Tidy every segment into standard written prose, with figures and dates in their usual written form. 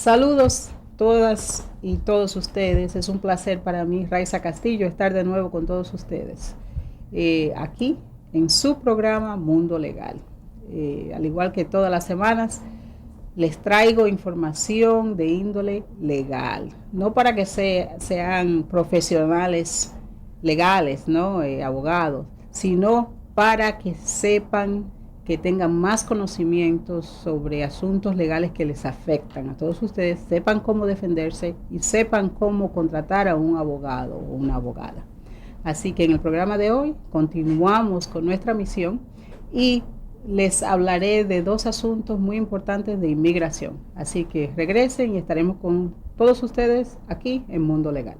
Saludos todas y todos ustedes. Es un placer para mí, Raiza Castillo, estar de nuevo con todos ustedes aquí en su programa Mundo Legal. Al igual que todas las semanas, les traigo información de índole legal, no para que sean profesionales legales, ¿no? Abogados, sino para que sepan, que tengan más conocimientos sobre asuntos legales que les afectan a todos ustedes, sepan cómo defenderse y sepan cómo contratar a un abogado o una abogada. Así que en el programa de hoy continuamos con nuestra misión y les hablaré de dos asuntos muy importantes de inmigración. Así que regresen y estaremos con todos ustedes aquí en Mundo Legal.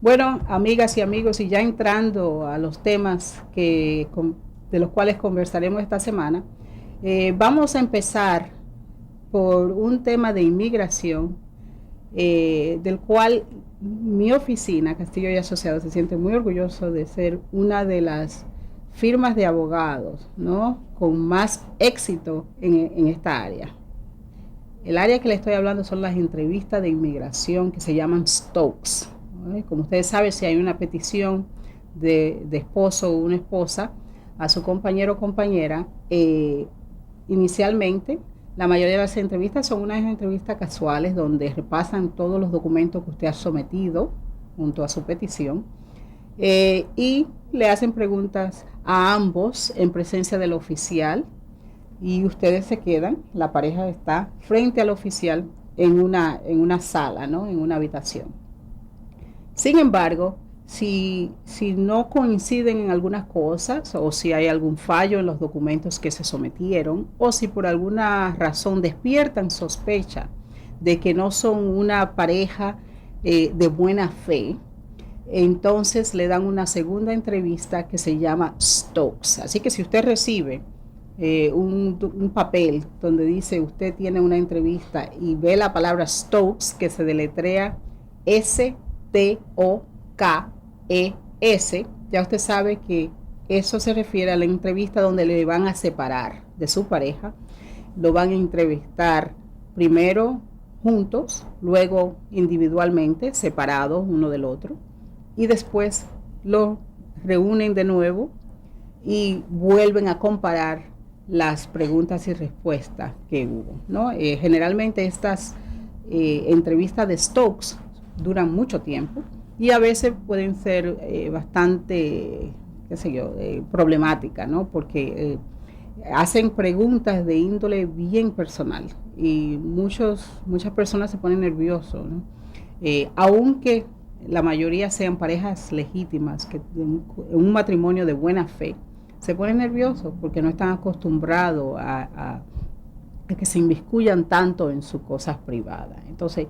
Bueno, amigas y amigos, y ya entrando a los temas de los cuales conversaremos esta semana, vamos a empezar por un tema de inmigración, del cual mi oficina, Castillo y Asociados, se siente muy orgulloso de ser una de las firmas de abogados, ¿no?, con más éxito en esta área. El área que le estoy hablando son las entrevistas de inmigración que se llaman Stokes. Como ustedes saben, si hay una petición de esposo o una esposa a su compañero o compañera, inicialmente la mayoría de las entrevistas son unas entrevistas casuales donde repasan todos los documentos que usted ha sometido junto a su petición, y le hacen preguntas a ambos en presencia del oficial, y ustedes se quedan, la pareja está frente al oficial en una sala, ¿no?, en una habitación. Sin embargo, si no coinciden en algunas cosas, o si hay algún fallo en los documentos que se sometieron, o si por alguna razón despiertan sospecha de que no son una pareja de buena fe, entonces le dan una segunda entrevista que se llama Stokes. Así que si usted recibe un papel donde dice usted tiene una entrevista y ve la palabra Stokes, que se deletrea S-T-O-K-E-S, ya usted sabe que eso se refiere a la entrevista donde le van a separar de su pareja. Lo van a entrevistar primero juntos, luego individualmente, separados uno del otro, y después lo reúnen de nuevo y vuelven a comparar las preguntas y respuestas que hubo, ¿no? Generalmente estas entrevistas de Stokes duran mucho tiempo y a veces pueden ser bastante, problemáticas, ¿no? Porque hacen preguntas de índole bien personal y muchas personas se ponen nerviosos, ¿no? Aunque la mayoría sean parejas legítimas, que en un matrimonio de buena fe, se ponen nerviosos porque no están acostumbrados a que se inmiscuyan tanto en sus cosas privadas. Entonces,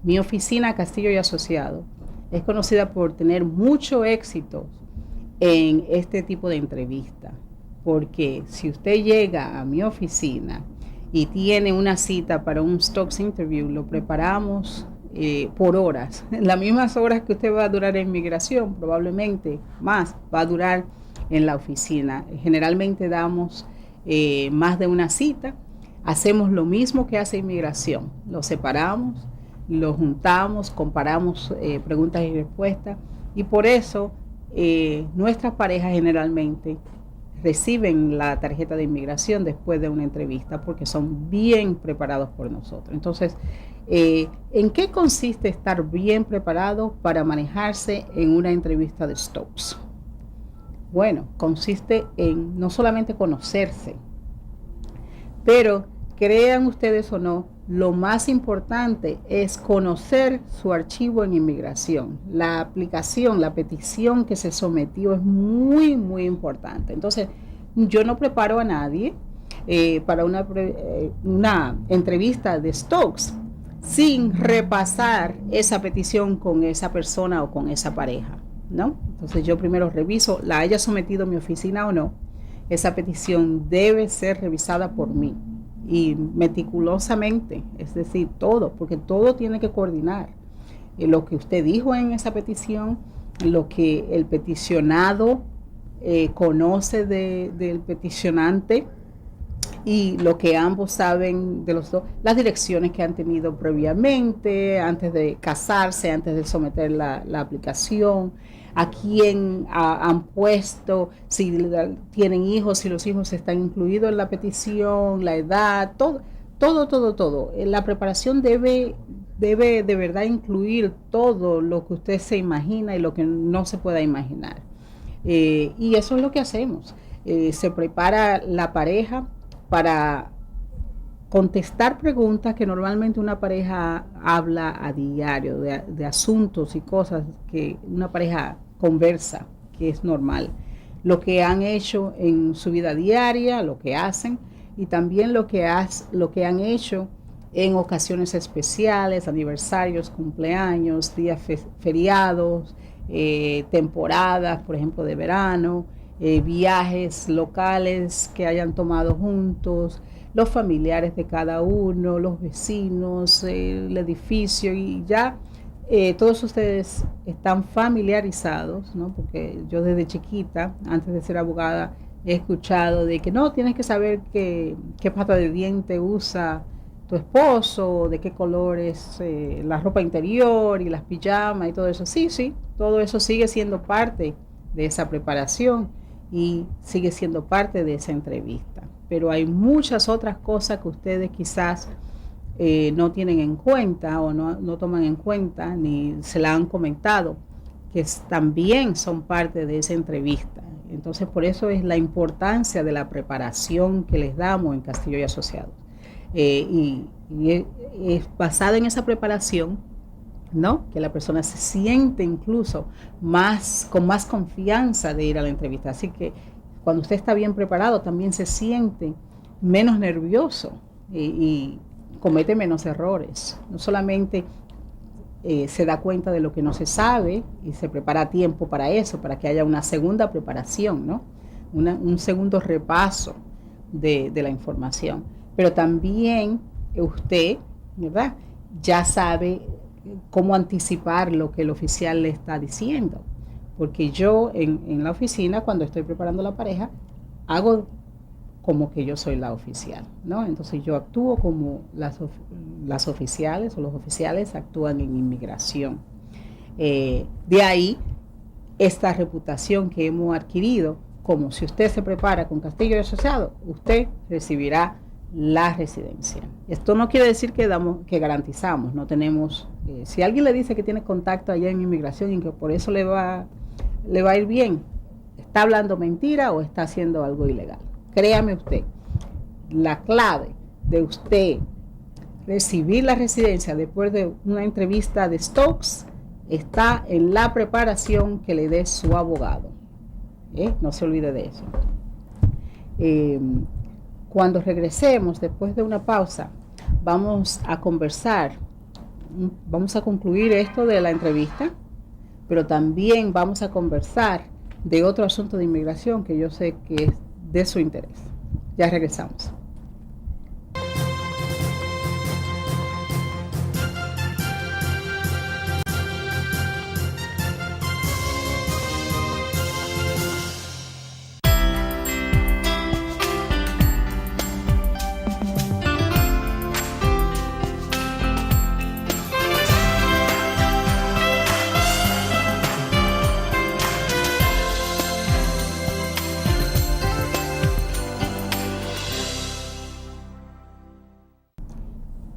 mi oficina, Castillo y Asociados, es conocida por tener mucho éxito en este tipo de entrevista, porque si usted llega a mi oficina y tiene una cita para un Stokes interview, lo preparamos por horas, las mismas horas que usted va a durar en migración, probablemente más va a durar en la oficina. Generalmente damos más de una cita, hacemos lo mismo que hace inmigración, lo separamos, lo juntamos, comparamos preguntas y respuestas, y por eso nuestras parejas generalmente reciben la tarjeta de inmigración después de una entrevista, porque son bien preparados por nosotros. Entonces, ¿en qué consiste estar bien preparado para manejarse en una entrevista de Stokes? Bueno, consiste en no solamente conocerse, pero crean ustedes o no, lo más importante es conocer su archivo en inmigración. La aplicación, la petición que se sometió es muy, muy importante. Entonces, yo no preparo a nadie para una entrevista de Stokes sin repasar esa petición con esa persona o con esa pareja, ¿no? Entonces yo primero reviso, la haya sometido a mi oficina o no, esa petición debe ser revisada por mí y meticulosamente, es decir, todo, porque todo tiene que coordinar. Lo que usted dijo en esa petición, lo que el peticionado conoce del peticionante y lo que ambos saben de los dos, las direcciones que han tenido previamente, antes de casarse, antes de someter la aplicación, a quién han puesto, si tienen hijos, si los hijos están incluidos en la petición, la edad, todo. La preparación debe de verdad incluir todo lo que usted se imagina y lo que no se pueda imaginar. Y eso es lo que hacemos. Se prepara la pareja para contestar preguntas que normalmente una pareja habla a diario, de asuntos y cosas que una pareja conversa, que es normal. Lo que han hecho en su vida diaria, lo que hacen, y también lo que han hecho en ocasiones especiales, aniversarios, cumpleaños, días feriados, temporadas, por ejemplo, de verano, viajes locales que hayan tomado juntos, los familiares de cada uno, los vecinos, el edificio, y ya todos ustedes están familiarizados, ¿no? Porque yo desde chiquita, antes de ser abogada, he escuchado de que no, tienes que saber qué pasta de diente usa tu esposo, de qué color es la ropa interior y las pijamas y todo eso. Sí, todo eso sigue siendo parte de esa preparación y sigue siendo parte de esa entrevista. Pero hay muchas otras cosas que ustedes quizás no tienen en cuenta o no toman en cuenta ni se la han comentado, que también son parte de esa entrevista. Entonces, por eso es la importancia de la preparación que les damos en Castillo y Asociados. Y es basada en esa preparación, ¿no? Que la persona se siente incluso con más confianza de ir a la entrevista. Así que cuando usted está bien preparado, también se siente menos nervioso y comete menos errores. No solamente se da cuenta de lo que no se sabe y se prepara a tiempo para eso, para que haya una segunda preparación, ¿no? Un segundo repaso de la información. Pero también usted, ¿verdad?, ya sabe cómo anticipar lo que el oficial le está diciendo. Porque yo en la oficina, cuando estoy preparando la pareja, hago como que yo soy la oficial, ¿no? Entonces yo actúo como las oficiales o los oficiales actúan en inmigración. De ahí esta reputación que hemos adquirido, como si usted se prepara con Castillo y Asociado, usted recibirá la residencia. Esto no quiere decir que garantizamos, no tenemos, si alguien le dice que tiene contacto allá en inmigración y que por eso le va a ir bien, está hablando mentira o está haciendo algo ilegal. Créame usted, la clave de usted recibir la residencia después de una entrevista de Stokes está en la preparación que le dé su abogado. No se olvide de eso. Cuando regresemos, después de una pausa, vamos a conversar, vamos a concluir esto de la entrevista, pero también vamos a conversar de otro asunto de inmigración que yo sé que es de su interés. Ya regresamos.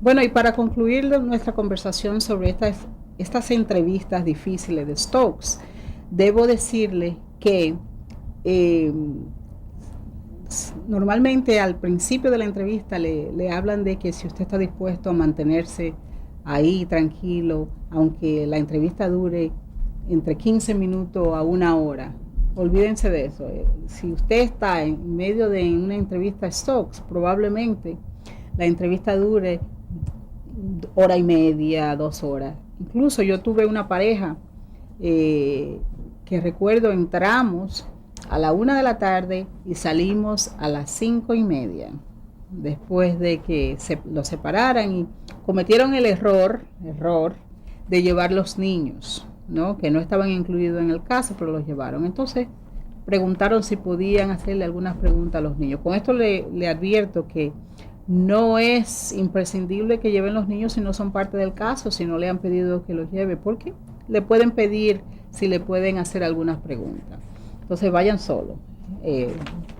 Bueno, y para concluir nuestra conversación sobre estas entrevistas difíciles de Stokes, debo decirle que normalmente al principio de la entrevista le hablan de que si usted está dispuesto a mantenerse ahí tranquilo, aunque la entrevista dure entre 15 minutos a una hora, olvídense de eso. Si usted está en medio de una entrevista Stokes, probablemente la entrevista dure hora y media, 2 horas. Incluso yo tuve una pareja que recuerdo entramos a la 1 de la tarde y salimos a las 5:30, después de que los separaran y cometieron el error de llevar los niños, ¿no? Que no estaban incluidos en el caso, pero los llevaron. Entonces preguntaron si podían hacerle algunas preguntas a los niños. Con esto le advierto que no es imprescindible que lleven los niños si no son parte del caso, si no le han pedido que los lleve, porque le pueden pedir si le pueden hacer algunas preguntas. Entonces vayan solo.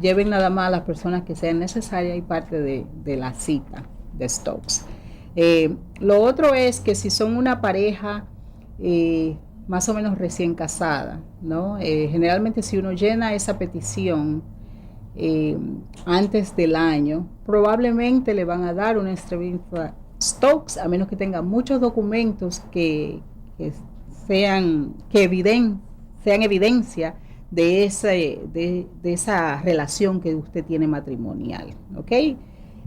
Lleven nada más a las personas que sean necesarias y parte de la cita de Stokes. Lo otro es que si son una pareja más o menos recién casada, ¿no? Generalmente si uno llena esa petición antes del año, probablemente le van a dar una entrevista Stokes, a menos que tenga muchos documentos que sean evidencia de esa relación que usted tiene matrimonial, ¿ok?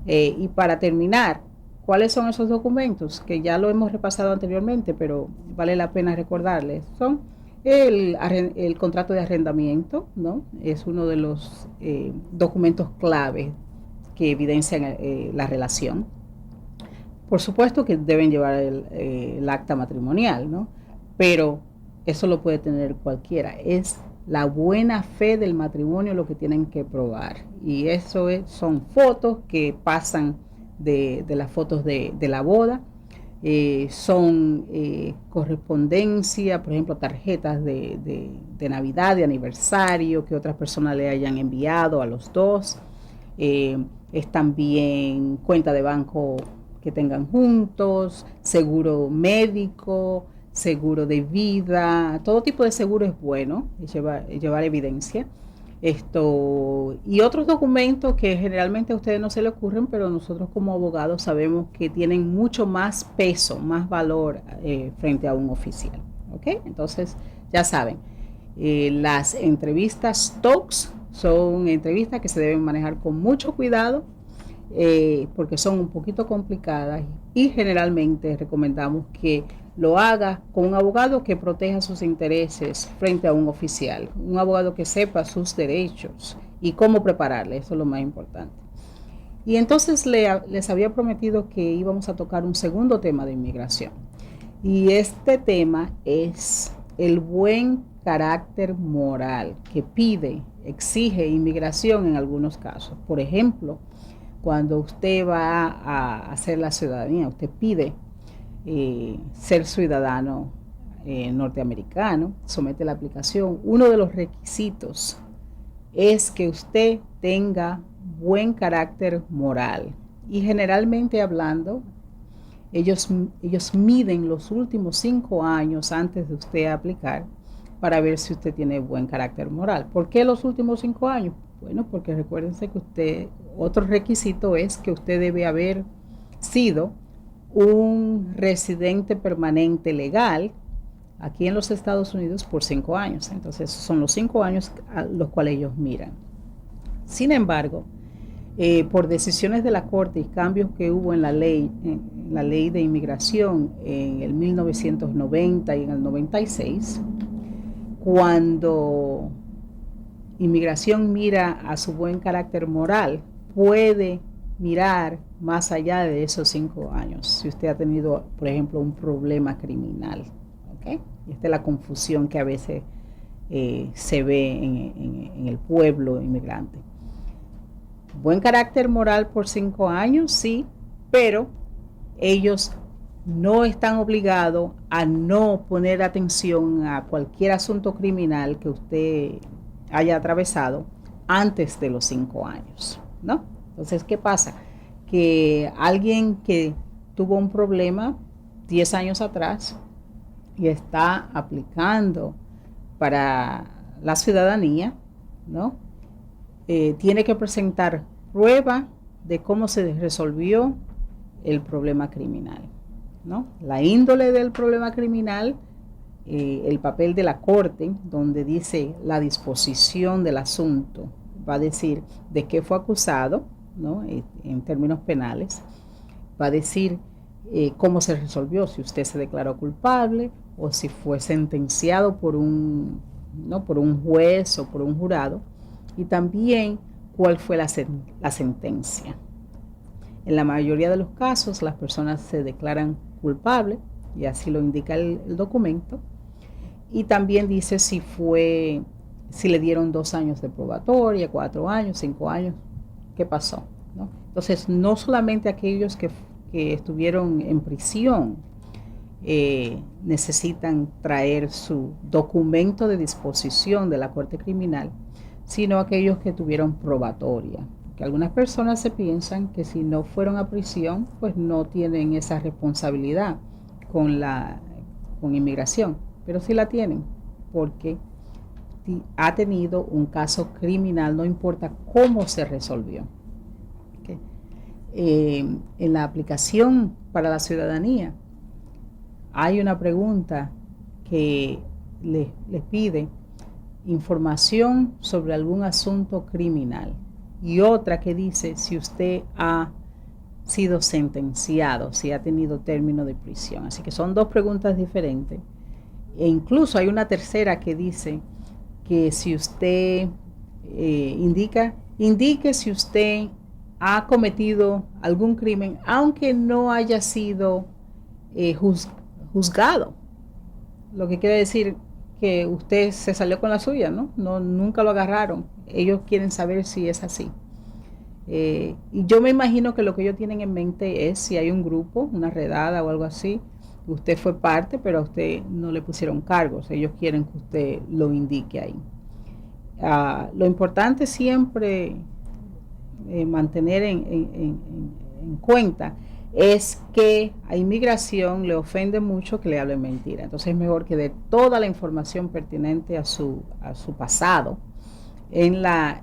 Y para terminar, ¿cuáles son esos documentos? Que ya lo hemos repasado anteriormente, pero vale la pena recordarles. Son el contrato de arrendamiento, ¿no? Es uno de los documentos clave que evidencian la relación. Por supuesto que deben llevar el acta matrimonial, ¿no? Pero eso lo puede tener cualquiera. Es la buena fe del matrimonio lo que tienen que probar. Y eso son fotos que pasan de las fotos de la boda. Son correspondencia, por ejemplo, tarjetas de Navidad, de aniversario, que otras personas le hayan enviado a los dos. Es también cuenta de banco que tengan juntos, seguro médico, seguro de vida, todo tipo de seguro es bueno, llevar evidencia. Y otros documentos que generalmente a ustedes no se les ocurren, pero nosotros como abogados sabemos que tienen mucho más peso, más valor frente a un oficial. ¿Ok? Entonces, ya saben, las entrevistas Stokes son entrevistas que se deben manejar con mucho cuidado, porque son un poquito complicadas y generalmente recomendamos que lo haga con un abogado que proteja sus intereses frente a un oficial, un abogado que sepa sus derechos y cómo prepararle, eso es lo más importante. Y entonces les había prometido que íbamos a tocar un segundo tema de inmigración, y este tema es el buen carácter moral que exige inmigración en algunos casos. Por ejemplo, cuando usted va a hacer la ciudadanía, usted pide ser ciudadano norteamericano, somete la aplicación. Uno de los requisitos es que usted tenga buen carácter moral. Y generalmente hablando, ellos miden los últimos 5 años antes de usted aplicar para ver si usted tiene buen carácter moral. ¿Por qué los últimos 5 años? Bueno, porque recuérdense que otro requisito es que usted debe haber sido un residente permanente legal aquí en los Estados Unidos por 5 años. Entonces, son los 5 años a los cuales ellos miran. Sin embargo, por decisiones de la Corte y cambios que hubo en la ley de inmigración en el 1990 y en el 96, cuando inmigración mira a su buen carácter moral, puede mirar más allá de esos 5 años. Si usted ha tenido, por ejemplo, un problema criminal, ¿okay? Esta es la confusión que a veces se ve en el pueblo inmigrante. Buen carácter moral por 5 años, sí, pero ellos no están obligados a no poner atención a cualquier asunto criminal que usted haya atravesado antes de los 5 años, ¿no? Entonces, ¿qué pasa? Que alguien que tuvo un problema 10 años atrás y está aplicando para la ciudadanía, ¿no? Tiene que presentar prueba de cómo se resolvió el problema criminal, ¿no? La índole del problema criminal el papel de la corte, donde dice la disposición del asunto. Va a decir de qué fue acusado, ¿no? En términos penales. Va a decir cómo se resolvió, si usted se declaró culpable o si fue sentenciado por un juez o por un jurado, y también cuál fue la sentencia. En la mayoría de los casos las personas se declaran culpables y así lo indica el documento, y también dice si le dieron 2 años de probatoria, 4 años, 5 años, qué pasó, ¿no? Entonces, no solamente aquellos que estuvieron en prisión necesitan traer su documento de disposición de la Corte Criminal, sino aquellos que tuvieron probatoria. Que algunas personas se piensan que si no fueron a prisión, pues no tienen esa responsabilidad con inmigración, pero sí la tienen, porque ha tenido un caso criminal, no importa cómo se resolvió. Okay. En la aplicación para la ciudadanía hay una pregunta que les pide información sobre algún asunto criminal y otra que dice si usted ha sido sentenciado, si ha tenido término de prisión. Así que son 2 preguntas diferentes. E incluso hay una tercera que dice que si usted indique si usted ha cometido algún crimen, aunque no haya sido juzgado. Lo que quiere decir que usted se salió con la suya, ¿no? Nunca lo agarraron. Ellos quieren saber si es así. Y yo me imagino que lo que ellos tienen en mente es si hay un grupo, una redada o algo así. Usted fue parte, pero a usted no le pusieron cargos. Ellos quieren que usted lo indique ahí. Lo importante siempre mantener en cuenta es que a inmigración le ofende mucho que le hablen mentira. Entonces es mejor que dé toda la información pertinente a su pasado en la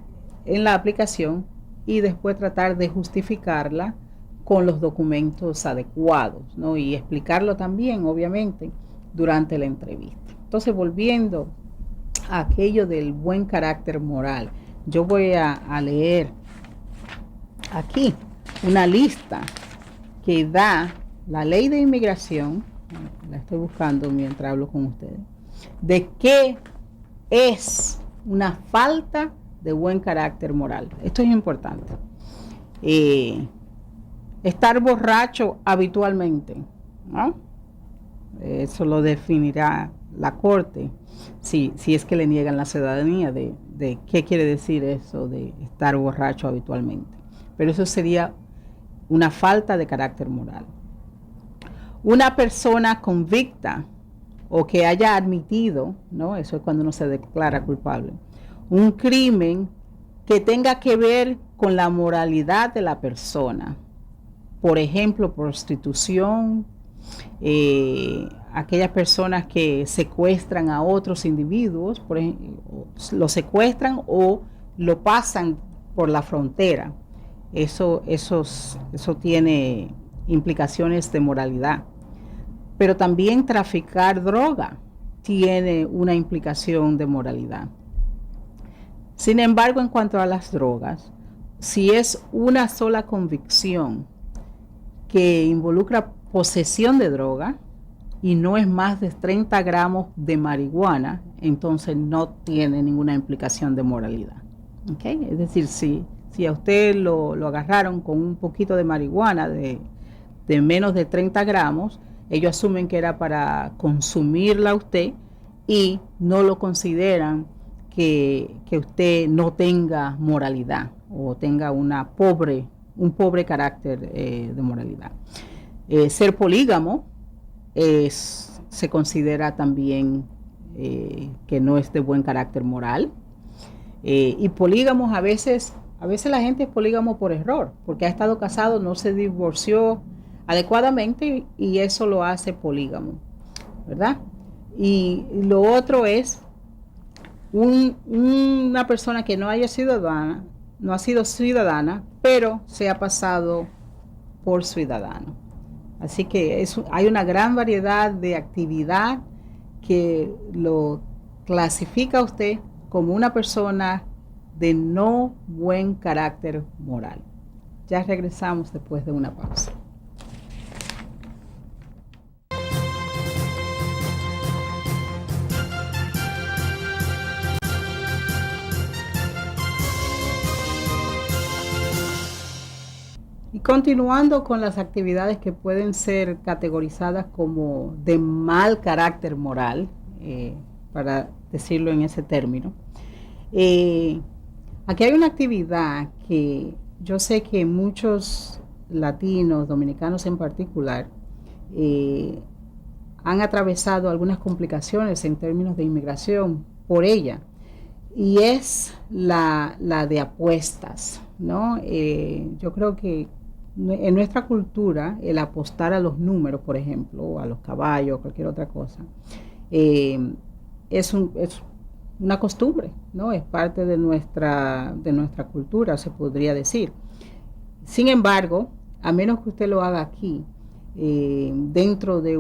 aplicación y después tratar de justificarla con los documentos adecuados, ¿no? Y explicarlo también, obviamente, durante la entrevista. Entonces, volviendo a aquello del buen carácter moral, yo voy a leer aquí una lista que da la ley de inmigración, la estoy buscando mientras hablo con ustedes, de qué es una falta de buen carácter moral. Esto es importante. Estar borracho habitualmente, ¿no? Eso lo definirá la Corte, si es que le niegan la ciudadanía, de qué quiere decir eso de estar borracho habitualmente. Pero eso sería una falta de carácter moral. Una persona convicta o que haya admitido, ¿no? Eso es cuando uno se declara culpable, un crimen que tenga que ver con la moralidad de la persona. Por ejemplo, prostitución, aquellas personas que secuestran a otros individuos, por ejemplo, lo secuestran o lo pasan por la frontera. Eso tiene implicaciones de moralidad. Pero también traficar droga tiene una implicación de moralidad. Sin embargo, en cuanto a las drogas, si es una sola convicción que involucra posesión de droga y no es más de 30 gramos de marihuana, entonces no tiene ninguna implicación de moralidad. ¿Okay? Es decir, si a usted lo agarraron con un poquito de marihuana de menos de 30 gramos, ellos asumen que era para consumirla a usted y no lo consideran que usted no tenga moralidad o tenga un pobre carácter de moralidad. Ser polígamo se considera también que no es de buen carácter moral. Y polígamos a veces la gente es polígamo por error, porque ha estado casado, no se divorció adecuadamente y eso lo hace polígamo, ¿verdad? Y lo otro es una persona que no ha sido ciudadana, pero se ha pasado por ciudadano. Así que hay una gran variedad de actividad que lo clasifica a usted como una persona de no buen carácter moral. Ya regresamos después de una pausa. Y continuando con las actividades que pueden ser categorizadas como de mal carácter moral, para decirlo en ese término, aquí hay una actividad que yo sé que muchos latinos, dominicanos en particular, han atravesado algunas complicaciones en términos de inmigración por ella, y es la de apuestas, ¿no? Yo creo que en nuestra cultura el apostar a los números, por ejemplo, o a los caballos, cualquier otra cosa, es una costumbre, ¿no? Es parte de nuestra cultura, se podría decir. Sin embargo, a menos que usted lo haga aquí, dentro de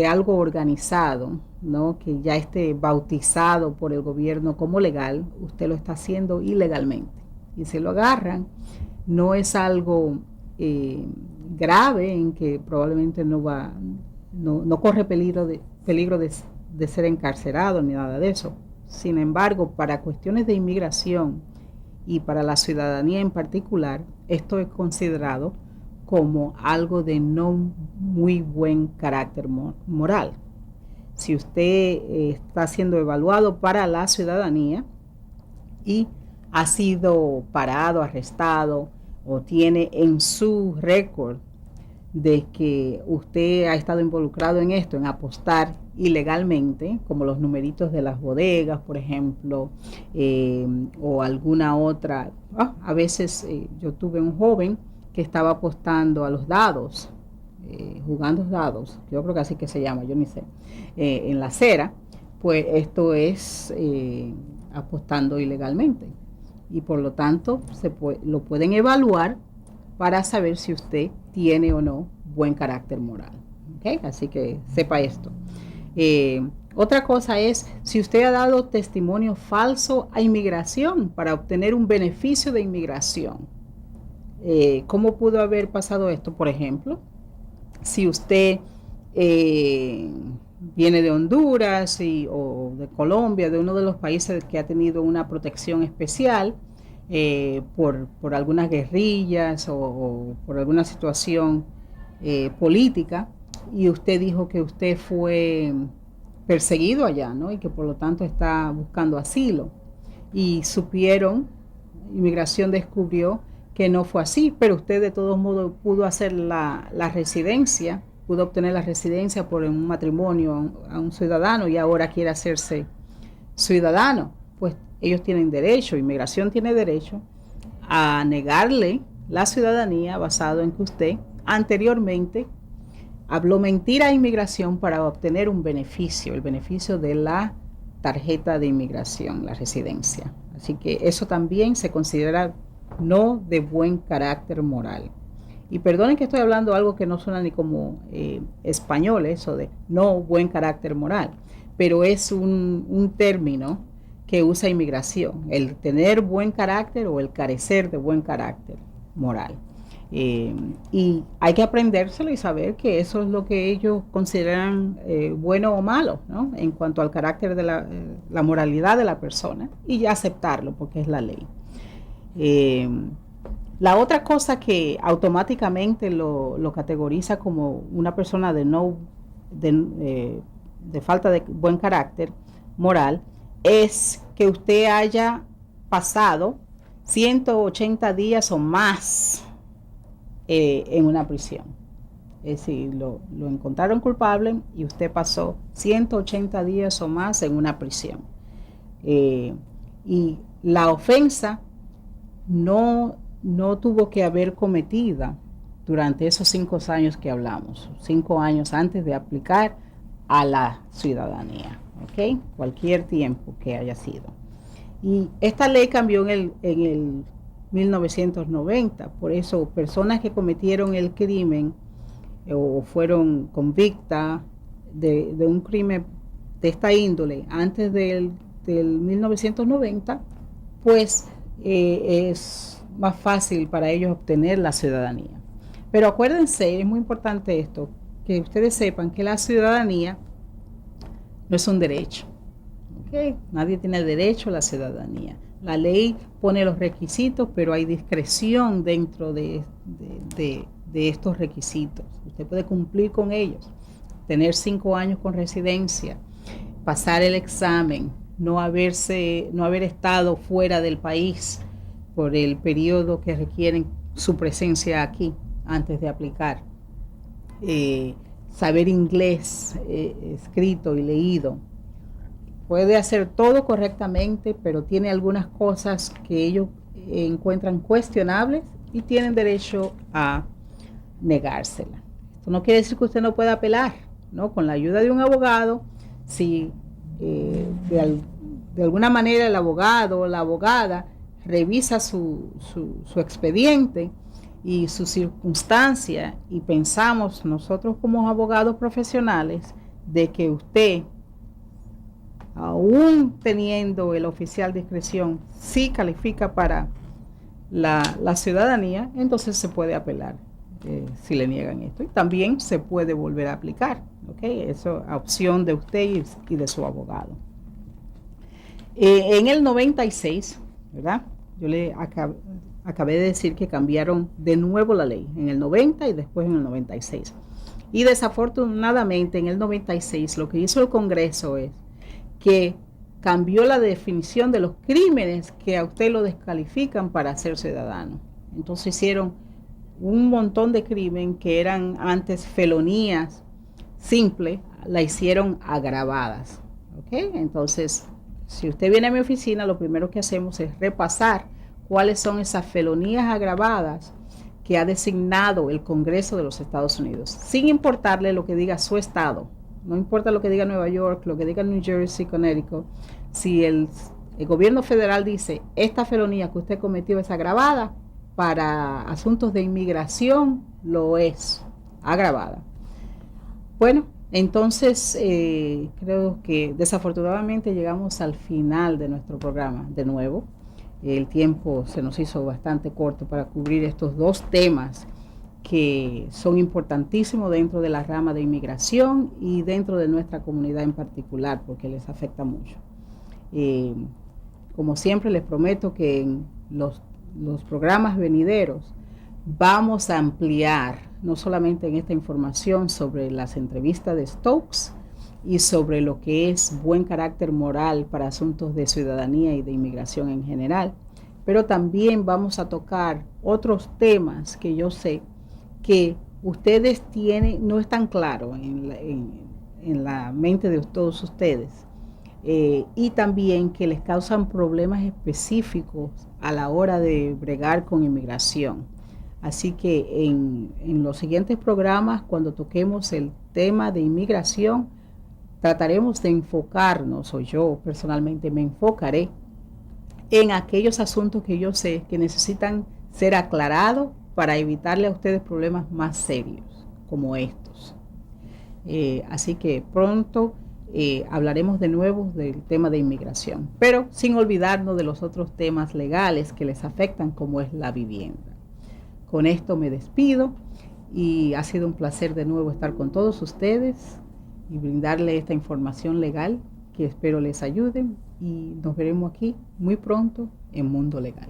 algo organizado, ¿no? Que ya esté bautizado por el gobierno como legal, usted lo está haciendo ilegalmente. Y se lo agarran, no es algo grave en que probablemente no corre peligro de ser encarcelado ni nada de eso. Sin embargo, para cuestiones de inmigración y para la ciudadanía en particular, esto es considerado como algo de no muy buen carácter moral. Si usted está siendo evaluado para la ciudadanía y ha sido parado, arrestado, o tiene en su récord de que usted ha estado involucrado en esto, en apostar ilegalmente, como los numeritos de las bodegas, por ejemplo, o alguna otra. A veces yo tuve un joven que estaba apostando a los dados, jugando dados, yo creo que así que se llama, yo ni sé, en la acera, pues esto es apostando ilegalmente. Y por lo tanto lo pueden evaluar para saber si usted tiene o no buen carácter moral. ¿Okay? Así que sepa esto. Otra cosa es si usted ha dado testimonio falso a inmigración para obtener un beneficio de inmigración. ¿Cómo pudo haber pasado esto? Por ejemplo, si usted viene de Honduras o de Colombia, de uno de los países que ha tenido una protección especial por algunas guerrillas o por alguna situación política, y usted dijo que usted fue perseguido allá, ¿no? Y que por lo tanto está buscando asilo, y inmigración descubrió que no fue así, pero usted de todos modos pudo hacer la residencia, pudo obtener la residencia por un matrimonio a un ciudadano, y ahora quiere hacerse ciudadano. Pues ellos tienen derecho, inmigración tiene derecho a negarle la ciudadanía basado en que usted anteriormente habló mentira a inmigración para obtener un beneficio, el beneficio de la tarjeta de inmigración, la residencia. Así que eso también se considera no de buen carácter moral. Y perdonen que estoy hablando algo que no suena ni como español, eso de no buen carácter moral, pero es un término que usa inmigración, el tener buen carácter o el carecer de buen carácter moral. Y hay que aprendérselo y saber que eso es lo que ellos consideran bueno o malo, ¿no? En cuanto al carácter de la moralidad de la persona, y ya aceptarlo porque es la ley. La otra cosa que automáticamente lo categoriza como una persona de falta de buen carácter moral es que usted haya pasado 180 días o más en una prisión. Es decir, lo encontraron culpable y usted pasó 180 días o más en una prisión. Y la ofensa no tuvo que haber cometida durante esos 5 años que hablamos, 5 años antes de aplicar a la ciudadanía, ¿ok? Cualquier tiempo que haya sido. Y esta ley cambió en el 1990, por eso personas que cometieron el crimen o fueron convictas de un crimen de esta índole antes del 1990, pues es más fácil para ellos obtener la ciudadanía. Pero acuérdense, es muy importante esto, que ustedes sepan que la ciudadanía no es un derecho. ¿Okay? Nadie tiene derecho a la ciudadanía. La ley pone los requisitos, pero hay discreción dentro de estos requisitos. Usted puede cumplir con ellos, tener 5 años con residencia, pasar el examen, no haber estado fuera del país por el periodo que requieren su presencia aquí antes de aplicar, saber inglés escrito y leído. Puede hacer todo correctamente, pero tiene algunas cosas que ellos encuentran cuestionables y tienen derecho a negársela. Esto no quiere decir que usted no pueda apelar, ¿no? Con la ayuda de un abogado, si de alguna manera el abogado o la abogada revisa su expediente y su circunstancia y pensamos nosotros como abogados profesionales de que usted, aún teniendo el oficial de discreción, sí califica para la ciudadanía, entonces se puede apelar si le niegan esto. Y también se puede volver a aplicar, ¿okay? Eso es opción de usted y de su abogado. En el 96, ¿verdad? Yo le acabé de decir que cambiaron de nuevo la ley, en el 90 y después en el 96. Y desafortunadamente en el 96 lo que hizo el Congreso es que cambió la definición de los crímenes que a usted lo descalifican para ser ciudadano. Entonces hicieron un montón de crímenes que eran antes felonías simples, la hicieron agravadas. ¿Okay? Entonces, si usted viene a mi oficina, lo primero que hacemos es repasar cuáles son esas felonías agravadas que ha designado el Congreso de los Estados Unidos, sin importarle lo que diga su estado. No importa lo que diga Nueva York, lo que diga New Jersey, Connecticut. Si el gobierno federal dice, esta felonía que usted cometió es agravada, para asuntos de inmigración lo es, agravada. Bueno, entonces creo que desafortunadamente llegamos al final de nuestro programa de nuevo. El tiempo se nos hizo bastante corto para cubrir estos dos temas que son importantísimos dentro de la rama de inmigración y dentro de nuestra comunidad en particular, porque les afecta mucho. Como siempre, les prometo que en los programas venideros vamos a ampliar, no solamente en esta información sobre las entrevistas de Stokes y sobre lo que es buen carácter moral para asuntos de ciudadanía y de inmigración en general, pero también vamos a tocar otros temas que yo sé que ustedes no están claros en la mente de todos ustedes, y también que les causan problemas específicos a la hora de bregar con inmigración. Así que en los siguientes programas, cuando toquemos el tema de inmigración, trataremos de enfocarnos, o yo personalmente me enfocaré en aquellos asuntos que yo sé que necesitan ser aclarados para evitarle a ustedes problemas más serios como estos. Así que pronto hablaremos de nuevo del tema de inmigración, pero sin olvidarnos de los otros temas legales que les afectan, como es la vivienda. Con esto me despido y ha sido un placer de nuevo estar con todos ustedes y brindarle esta información legal que espero les ayude, y nos veremos aquí muy pronto en Mundo Legal.